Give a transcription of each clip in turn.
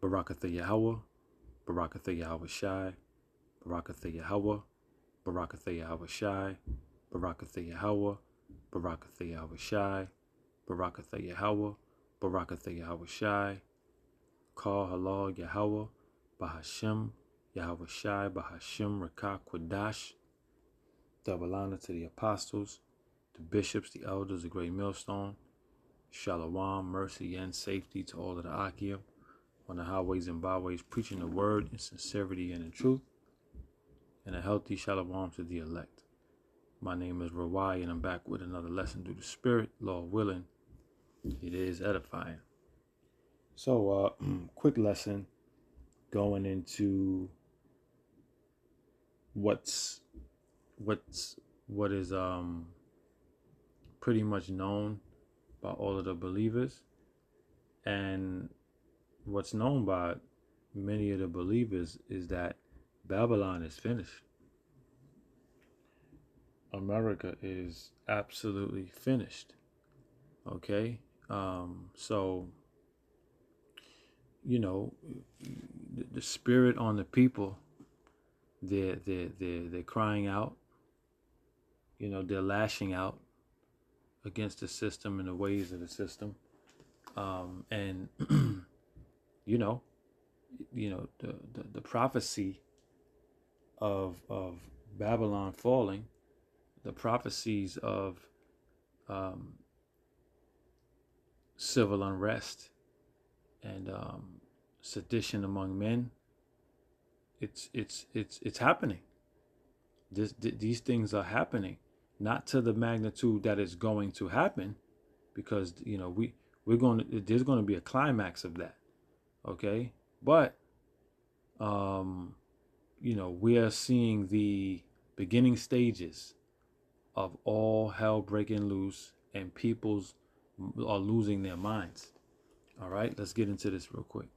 Barakatha Yahweh, Barakatha Yahweh Shai, Barakatha Yahweh, Barakatha Yahweh Shai, Barakatha Yahweh, Barakatha Yahweh Shai, Barakatha Yahweh, Barakatha Yahweh Shai, Call Halal Yahweh, Bahashem, Yahweh Shai, Bahashem, Rakah, Quadash. Double honor to the apostles, the bishops, the elders, the great millstone. Shalom, mercy, and safety to all of the Akim on the highways and byways, preaching the word in sincerity and in truth, and a healthy shalom to the elect. My name is Rawai, and I'm back with another lesson through the Spirit, Lord willing. It is edifying. So, quick lesson going into what is pretty much known by all of the believers, and what's known by many of the believers is that Babylon is finished. America is absolutely finished. Okay, so you know, the spirit on the people, they're crying out. You know, they're lashing out against the system and the ways of the system, and you know, the prophecy of Babylon falling, the prophecies of civil unrest and sedition among men. It's happening. These things are happening, not to the magnitude that it's going to happen, because there's going to be a climax of that. Okay, but we are seeing the beginning stages of all hell breaking loose, and peoples are losing their minds. All right, let's get into this real quick.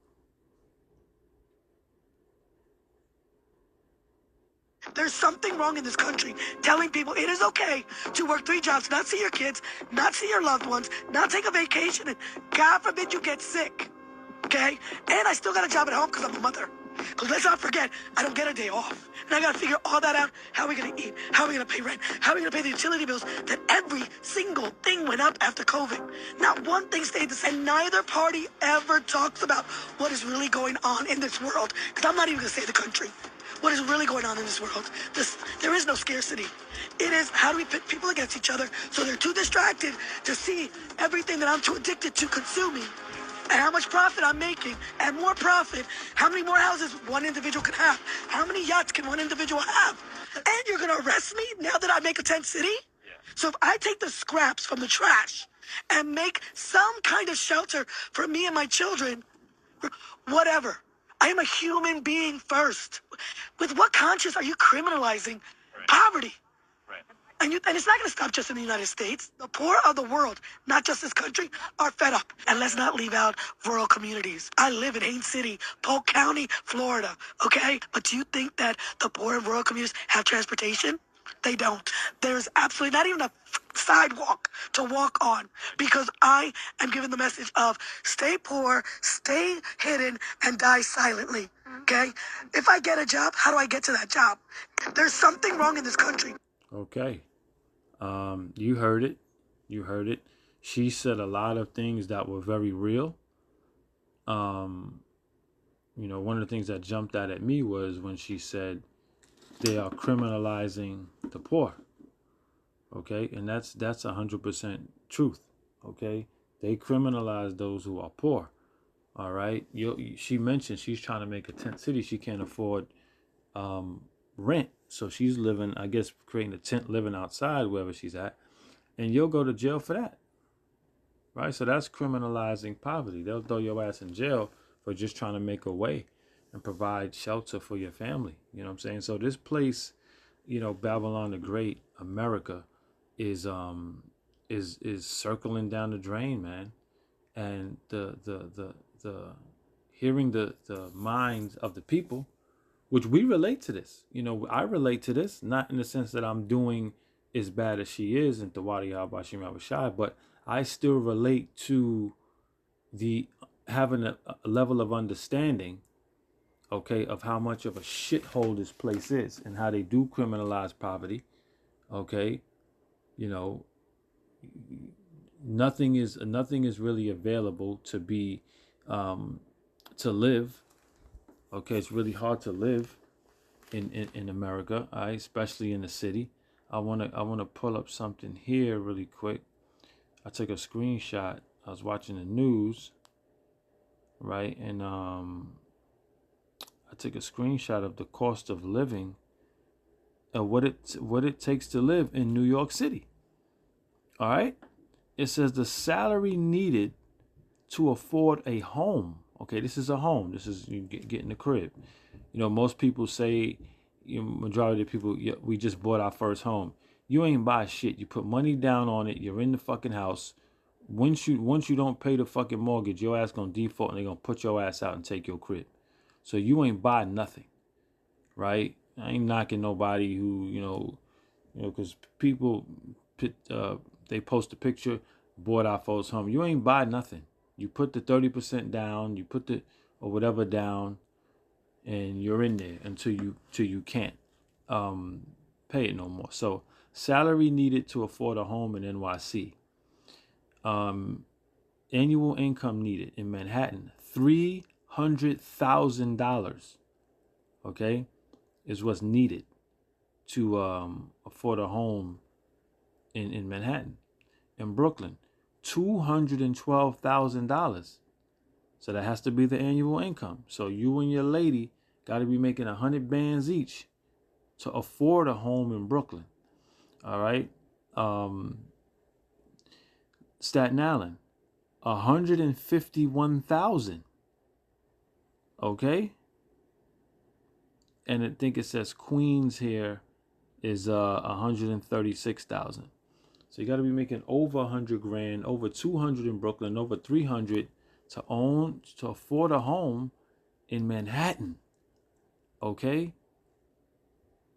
There's something wrong in this country telling people it is okay to work 3 jobs, not see your kids, not see your loved ones, not take a vacation, and God forbid you get sick. Okay? And I still got a job at home because I'm a mother. Because let's not forget, I don't get a day off. And I got to figure all that out. How are we going to eat? How are we going to pay rent? How are we going to pay the utility bills? That every single thing went up after COVID. Not one thing stayed the same. And neither party ever talks about what is really going on in this world. Because I'm not even going to say the country. What is really going on in this world? There is no scarcity. It is, how do we pit people against each other so they're too distracted to see everything that I'm too addicted to consuming, and how much profit I'm making, and more profit, how many more houses one individual can have, how many yachts can one individual have. And you're going to arrest me now that I make a tent city? Yeah. So if I take the scraps from the trash and make some kind of shelter for me and my children, whatever. I am a human being first. With what conscience are you criminalizing poverty? Right. And it's not going to stop just in the United States. The poor of the world, not just this country, are fed up. And let's not leave out rural communities. I live in Haines City, Polk County, Florida, okay? But do you think that the poor in rural communities have transportation? They don't. There's absolutely not even a sidewalk to walk on, because I am giving the message of stay poor, stay hidden, and die silently. Okay? If I get a job, how do I get to that job? There's something wrong in this country. Okay. You heard it. You heard it. She said a lot of things that were very real. One of the things that jumped out at me was when she said they are criminalizing the poor. Okay, and that's 100% truth. Okay, they criminalize those who are poor. All right, she mentioned she's trying to make a tent city. She can't afford rent, so she's living, I guess, creating a tent living outside wherever she's at, and you'll go to jail for that. Right, so that's criminalizing poverty. They'll throw your ass in jail for just trying to make a way and provide shelter for your family. You know what I'm saying? So this place, Babylon the Great, America, is circling down the drain, man. And the hearing the minds of the people, which we relate to this. I relate to this, not in the sense that I'm doing as bad as she is in Tawadi Habashim Abashai, but I still relate to the having a level of understanding, okay, of how much of a shithole this place is and how they do criminalize poverty, okay, you know, nothing is really available to be to live. Okay, it's really hard to live in America, all right, especially in the city. I wanna pull up something here really quick. I took a screenshot. I was watching the news, right, and I took a screenshot of the cost of living and what it takes to live in New York City. All right, it says the salary needed to afford a home. Okay, this is a home. This is you getting a crib. You know, most people say, majority of people, yeah, we just bought our first home. You ain't buy shit. You put money down on it. You're in the fucking house. Once you don't pay the fucking mortgage, your ass gonna default and they gonna put your ass out and take your crib. So you ain't buy nothing, right? I ain't knocking nobody who because people they post a picture, bought our first home. You ain't buy nothing. You put the 30% down. You put the or whatever down, and you're in there until you can't pay it no more. So salary needed to afford a home in NYC. Annual income needed in Manhattan, $300,000. Okay, is what's needed to afford a home in Manhattan. In Brooklyn, $212,000. So that has to be the annual income. So you and your lady got to be making 100 bands each to afford a home in Brooklyn. All right. Staten Island, 151,000. Okay. And I think it says Queens here is 136,000. So you got to be making over 100 grand, over 200 in Brooklyn, over 300 to afford a home in Manhattan. Okay?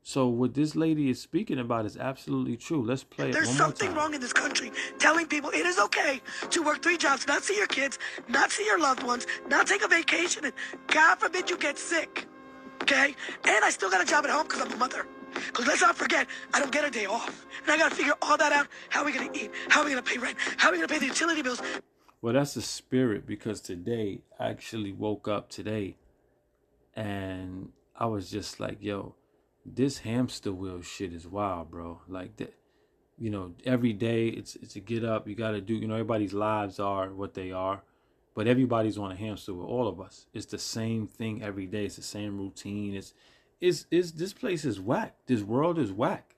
So what this lady is speaking about is absolutely true. Let's play it one more time. There's something wrong in this country telling people it is okay to work 3 jobs, not see your kids, not see your loved ones, not take a vacation, and God forbid you get sick. Okay? And I still got a job at home because I'm a mother. Because let's not forget, I don't get a day off. And I got to figure all that out. How are we going to eat? How are we going to pay rent? How are we going to pay the utility bills? Well, that's the spirit, because today, I actually woke up today and I was just like, yo, this hamster wheel shit is wild, bro. Like that, every day it's a get up. You got to do, everybody's lives are what they are, but everybody's on a hamster wheel. All of us. It's the same thing every day. It's the same routine. It's this place is whack. This world is whack.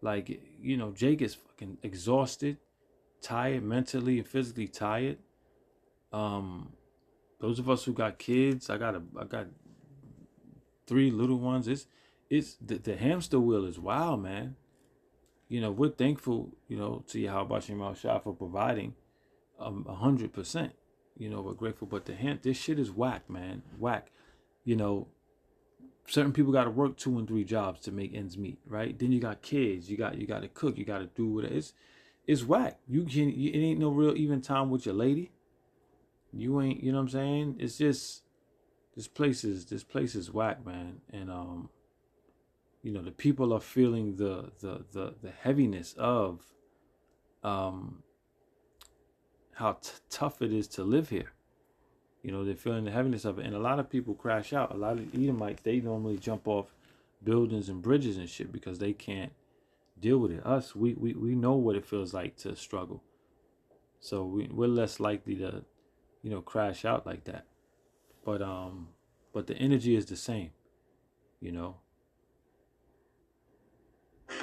Like, Jake is fucking exhausted, tired, mentally and physically tired. Those of us who got kids, I got 3 little ones. It's the hamster wheel is wild, man. We're thankful, to Yahweh Shem Shah for providing 100%. We're grateful, but this shit is whack, man. Whack. Certain people got to work 2 and 3 jobs to make ends meet, right? Then you got kids, you got to cook, you got to do whatever. It's whack. It ain't no real even time with your lady. You ain't, you know what I'm saying? It's just this place is whack, man. And the people are feeling the heaviness of how tough it is to live here. They're feeling the heaviness of it, and a lot of people crash out. A lot of Edomites, they normally jump off buildings and bridges and shit because they can't deal with it. Us, we know what it feels like to struggle, so we're less likely to, crash out like that. But the energy is the same,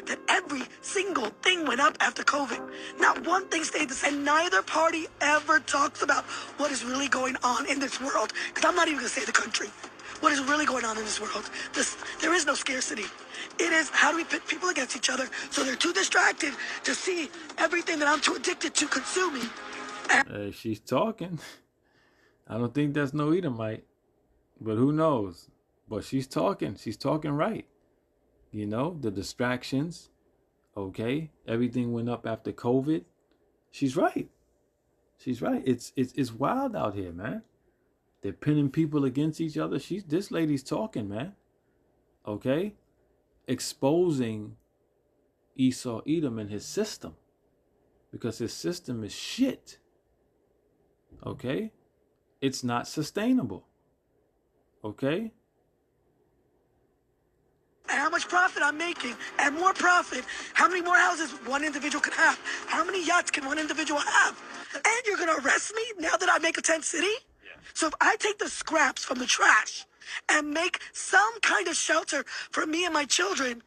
That every single thing went up after COVID. Not one thing stayed the same. And neither party ever talks about what is really going on in this world. Because I'm not even going to say the country. What is really going on in this world? There is no scarcity. It is, how do we pit people against each other so they're too distracted to see everything that I'm too addicted to consuming. She's talking. I don't think that's no Edomite. But who knows? But she's talking. She's talking right. The distractions, okay? Everything went up after COVID. She's right. She's right. It's wild out here, man. They're pinning people against each other. This lady's talking, man. Okay? Exposing Esau Edom and his system. Because his system is shit. Okay? It's not sustainable. Okay? And how much profit I'm making, and more profit, how many more houses one individual can have, how many yachts can one individual have, and you're gonna arrest me now that I make a tent city? Yeah. So if I take the scraps from the trash and make some kind of shelter for me and my children,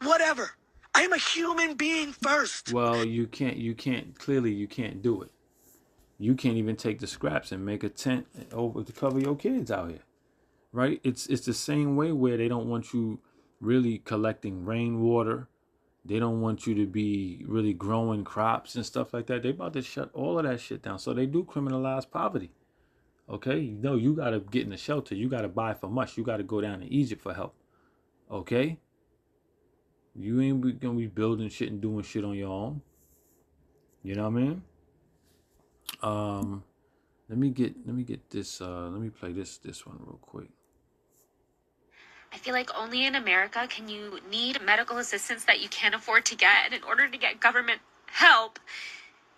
whatever, I am a human being first. Well, you can't clearly you can't do it. You can't even take the scraps and make a tent over to cover your kids out here. Right? It's the same way where they don't want you really collecting rainwater. They don't want you to be really growing crops and stuff like that. They about to shut all of that shit down. So they do criminalize poverty. Okay? No, you got to get in a shelter. You got to buy from us. You got to go down to Egypt for help. Okay? You ain't going to be building shit and doing shit on your own. You know what I mean? Let me get this, let me play this one real quick. I feel like only in America can you need medical assistance that you can't afford to get. And in order to get government help,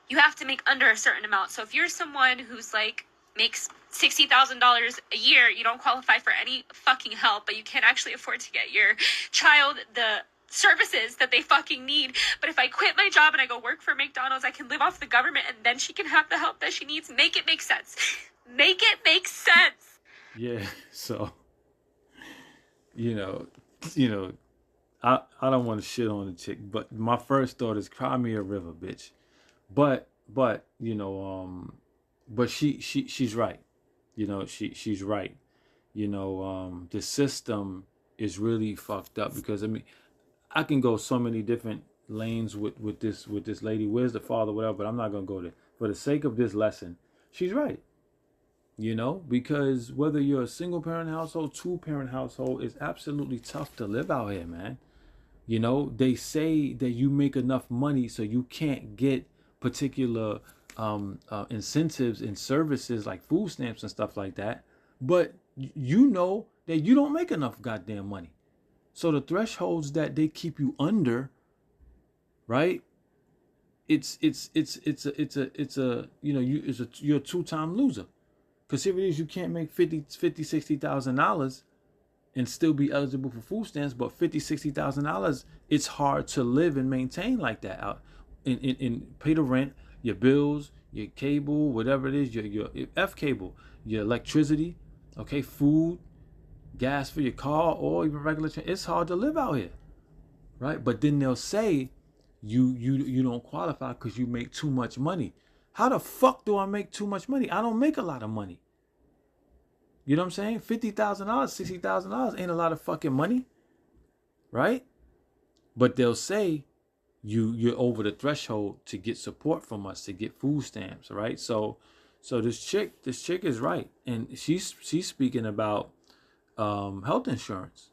you have to make under a certain amount. So if you're someone who's like makes $60,000 a year, you don't qualify for any fucking help, but you can't actually afford to get your child the services that they fucking need. But if I quit my job and I go work for McDonald's, I can live off the government and then she can have the help that she needs. Make it make sense. Make it make sense. Yeah, so you know, I don't want to shit on the chick, but my first thought is cry me a river, bitch. But but she's right. She's right. The system is really fucked up because I mean, I can go so many different lanes with this lady. Where's the father, whatever, but I'm not gonna go there. For the sake of this lesson, she's right. Because whether you're a single parent household, 2-parent household, it's absolutely tough to live out here, man. They say that you make enough money so you can't get particular incentives and services like food stamps and stuff like that. But you know that you don't make enough goddamn money. So the thresholds that they keep you under, right? You're a two-time loser. Because here it is, you can't make $60,000 and still be eligible for food stamps, but $60,000, it's hard to live and maintain like that out and pay the rent, your bills, your cable, whatever it is, your F cable, your electricity, okay, food, gas for your car, or even regular train. It's hard to live out here, right? But then they'll say you don't qualify because you make too much money. How the fuck do I make too much money? I don't make a lot of money. You know what I'm saying? $50,000, $60,000 ain't a lot of fucking money, right? But they'll say you're over the threshold to get support from us, to get food stamps, right? So this chick is right, and she's speaking about health insurance.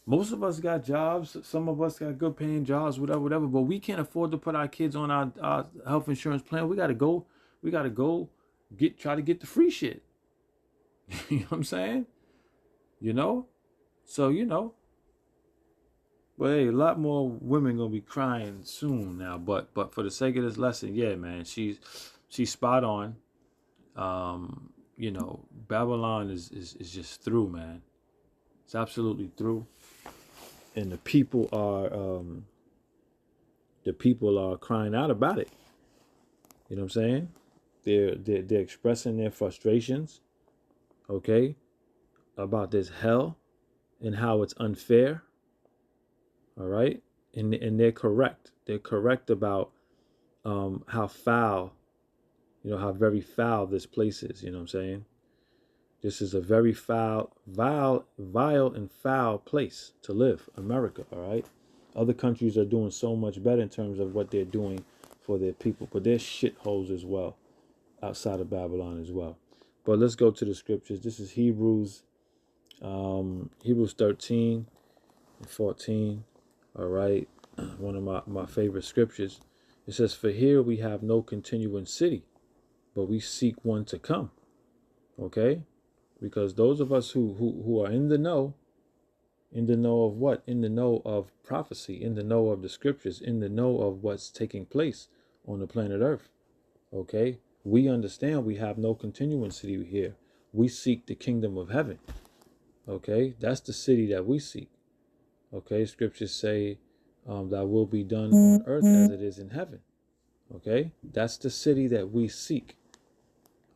Most of us got jobs. Some of us got good paying jobs, whatever. But we can't afford to put our kids on our health insurance plan. We gotta go try to get the free shit. You know what I'm saying? So but hey, a lot more women gonna be crying soon now. But for the sake of this lesson, yeah, man, she's spot on. Babylon is just through, man. It's absolutely through. And the people are crying out about it. You know what I'm saying? They're expressing their frustrations, okay, about this hell and how it's unfair. All right, and they're correct. They're correct about how foul, how very foul this place is. You know what I'm saying? This is a very vile and foul place to live, America, all right? Other countries are doing so much better in terms of what they're doing for their people, but they're shitholes as well, outside of Babylon as well. But let's go to the scriptures. This is Hebrews 13 and 14, all right? One of my favorite scriptures. It says, for here we have no continuing city, but we seek one to come. Okay? Because those of us who are in the know of what? In the know of prophecy, in the know of the scriptures, in the know of what's taking place on the planet Earth. Okay? We understand we have no continuing city here. We seek the kingdom of heaven. Okay? That's the city that we seek. Okay? Scriptures say that will be done on earth as it is in heaven. Okay? That's the city that we seek.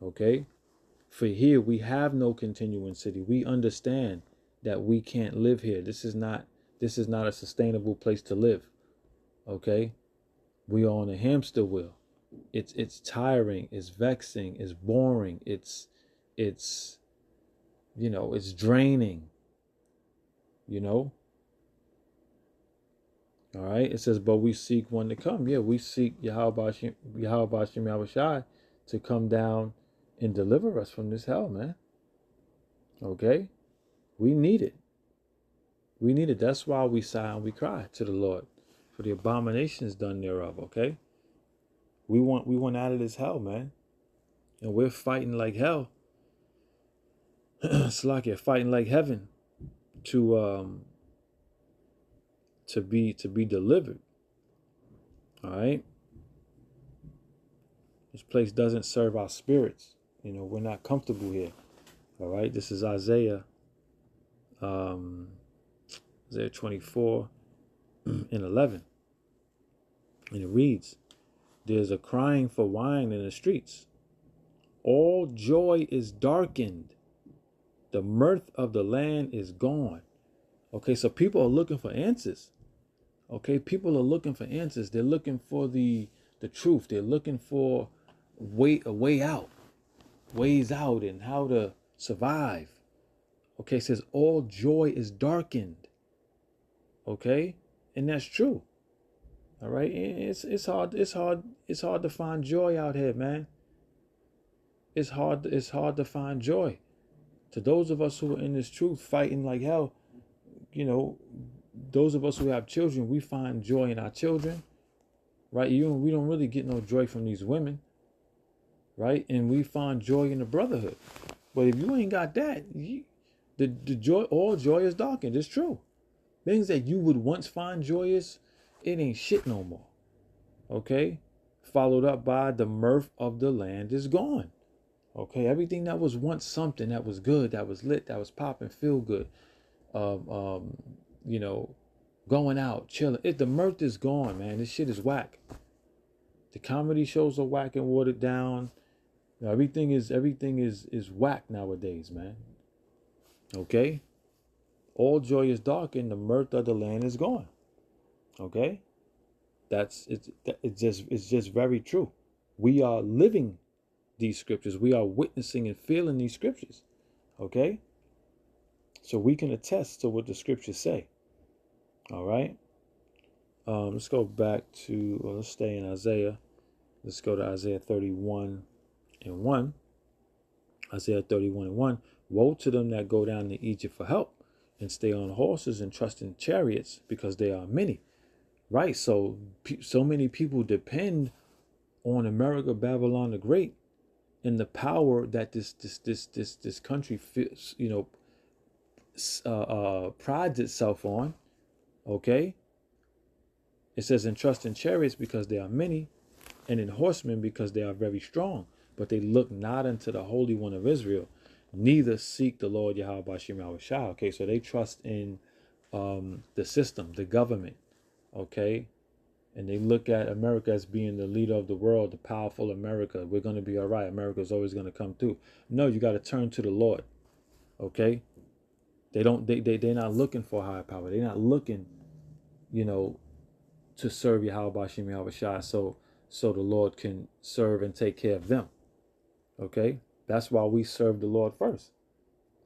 Okay? For here we have no continuing city. We understand that we can't live here. This is not a sustainable place to live. Okay? We are on a hamster wheel. It's tiring, it's vexing, it's boring, it's it's draining. All right. It says, but we seek one to come. Yeah, we seek Yahweh Shai to come down and deliver us from this hell, man. Okay? We need it. We need it. That's why we sigh and we cry to the Lord for the abominations done thereof, okay? We want out of this hell, man. And we're fighting like hell. It's like you're fighting like heaven to be delivered. All right? This place doesn't serve our spirits. We're not comfortable here. All right? This is Isaiah 24 and 11. And it reads, there's a crying for wine in the streets. All joy is darkened. The mirth of the land is gone. Okay, so people are looking for answers. Okay, people are looking for answers. They're looking for the truth. They're looking for a way out, ways out, and how to survive. Okay, it says all joy is darkened. Okay, and that's true. All right, it's hard to find joy out here, man. It's hard to find joy. To those of us who are in this truth, fighting like hell, those of us who have children, we find joy in our children, right? We don't really get no joy from these women, right? And we find joy in the brotherhood. But if you ain't got that, the joy, all joy is darkened. It's true. Things that you would once find joyous, it ain't shit no more. Okay? Followed up by the mirth of the land is gone. Okay? Everything that was once something that was good, that was lit, that was popping, feel good, going out, chilling. The mirth is gone, man. This shit is whack. The comedy shows are whack and watered down. Everything is whack nowadays, man. Okay? All joy is darkened, the mirth of the land is gone. Okay? It's just very true. We are living these scriptures. We are witnessing and feeling these scriptures. Okay? So we can attest to what the scriptures say. All right? Let's go back to, let's stay in Isaiah. Let's go to Isaiah 31 and 1. Isaiah 31 and 1. Woe to them that go down to Egypt for help and stay on horses and trust in chariots, because they are many. Right? So many people depend on America, Babylon the Great, and the power that this country feels, prides itself on. Okay? It says, and trust in chariots because they are many, and in horsemen because they are very strong. But they look not unto the Holy One of Israel, neither seek the Lord Yahweh Bashim Yahushua. Okay, so they trust in the system, the government. Okay, and they look at America as being the leader of the world, the powerful America. We're going to be all right. America's always going to come through. No, you got to turn to the Lord. Okay, they're not looking for higher power. They're not looking, to serve Yahweh Bashim Yahushua, so the Lord can serve and take care of them. Okay, that's why we serve the Lord first.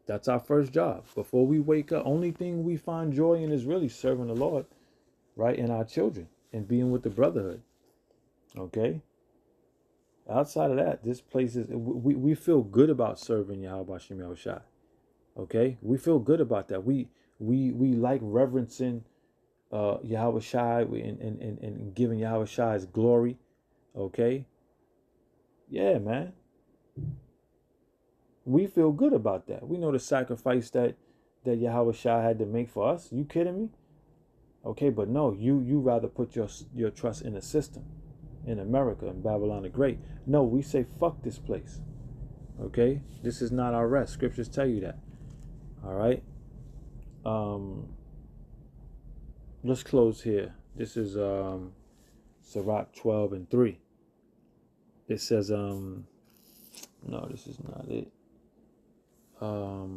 That's our first job. Before we wake up, only thing we find joy in is really serving the Lord, right? And our children and being with the brotherhood. Okay. Outside of that, this place is, we feel good about serving Yahweh Bashim Yahushua. Okay. We feel good about that. We like reverencing Yahweh Shai and giving Yahweh Shai his glory. Okay? Yeah, man. We feel good about that. We know the sacrifice that Yahweh Shai had to make for us. You kidding me? Okay, but no, you rather put your trust in a system, in America, in Babylon the Great. No, we say fuck this place. Okay? This is not our rest. Scriptures tell you that. All right? Let's close here. This is Sirach 12:3. It says, no, this is not it. Let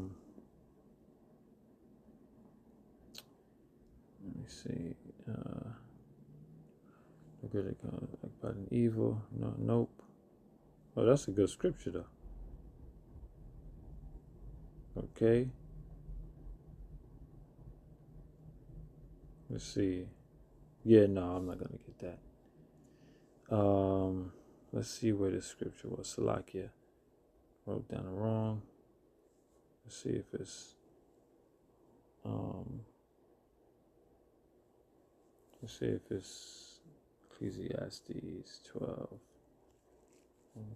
me see. Good about an evil. No, nope. Oh, that's a good scripture though. Okay. Let's see. Yeah, no, I'm not gonna get that. Let's see where this scripture was. Salakia. Wrote down wrong. Let's see if it's let's see if it's Ecclesiastes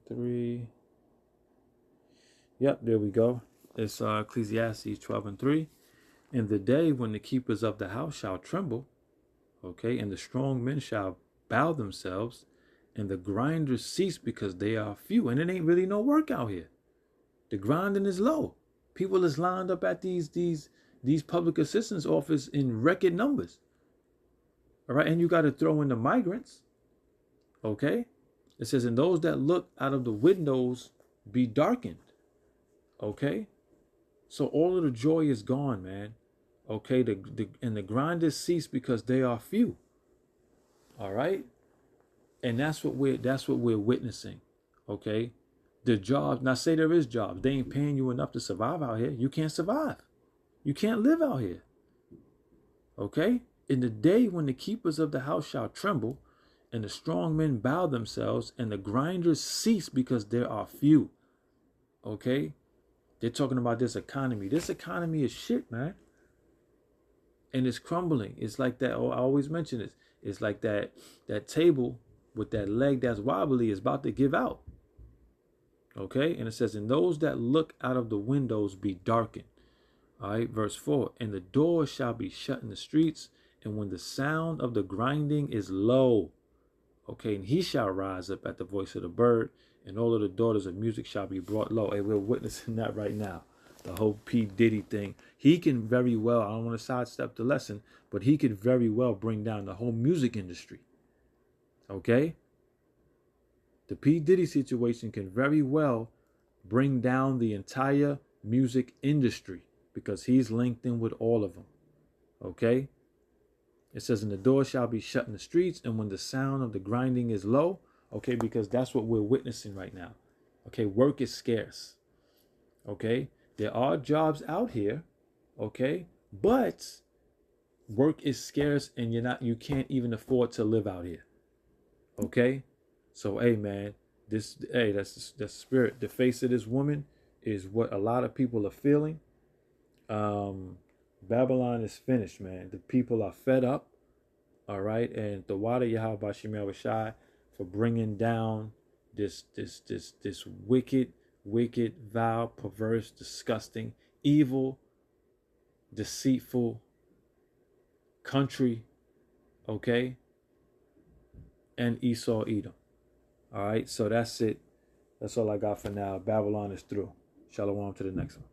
12:3. Yep, there we go. It's Ecclesiastes 12:3. In the day when the keepers of the house shall tremble, okay, and the strong men shall bow themselves, and the grinders cease because they are few, and it ain't really no work out here. The grinding is low. People is lined up at these public assistance office in record numbers. All right, and you got to throw in the migrants. Okay, it says, "And those that look out of the windows be darkened." Okay, so all of the joy is gone, man. Okay, and the grinders cease because they are few. All right, and that's what we're witnessing. Okay, the jobs. Now, say there is jobs. They ain't paying you enough to survive out here. You can't survive. You can't live out here. Okay, in the day when the keepers of the house shall tremble, and the strong men bow themselves, and the grinders cease because there are few. Okay, they're talking about this economy. This economy is shit, man. And it's crumbling. It's like that. Oh, I always mention this. It's like that table with that leg that's wobbly is about to give out. Okay, and it says, "And those that look out of the windows be darkened." All right, verse 4. "And the doors shall be shut in the streets, and when the sound of the grinding is low, okay, and he shall rise up at the voice of the bird, and all of the daughters of music shall be brought low." And we're witnessing that right now. The whole P. Diddy thing. He can very well, I don't want to sidestep the lesson, but he could very well bring down the whole music industry. Okay? The P. Diddy situation can very well bring down the entire music industry because he's linked in with all of them. Okay? It says, "And the door shall be shut in the streets, and when the sound of the grinding is low," okay, because that's what we're witnessing right now. Okay, work is scarce. Okay, there are jobs out here, okay, but work is scarce, and you can't even afford to live out here. Okay, so hey, man, that's the spirit. The face of this woman is what a lot of people are feeling. Babylon is finished, man. The people are fed up. All right, and the water Yahweh Bashim Yahushai for bringing down this wicked, vile, perverse, disgusting, evil, deceitful country. Okay, and Esau Edom. All right, so that's it. That's all I got for now. Babylon is through. Shalom to the next one.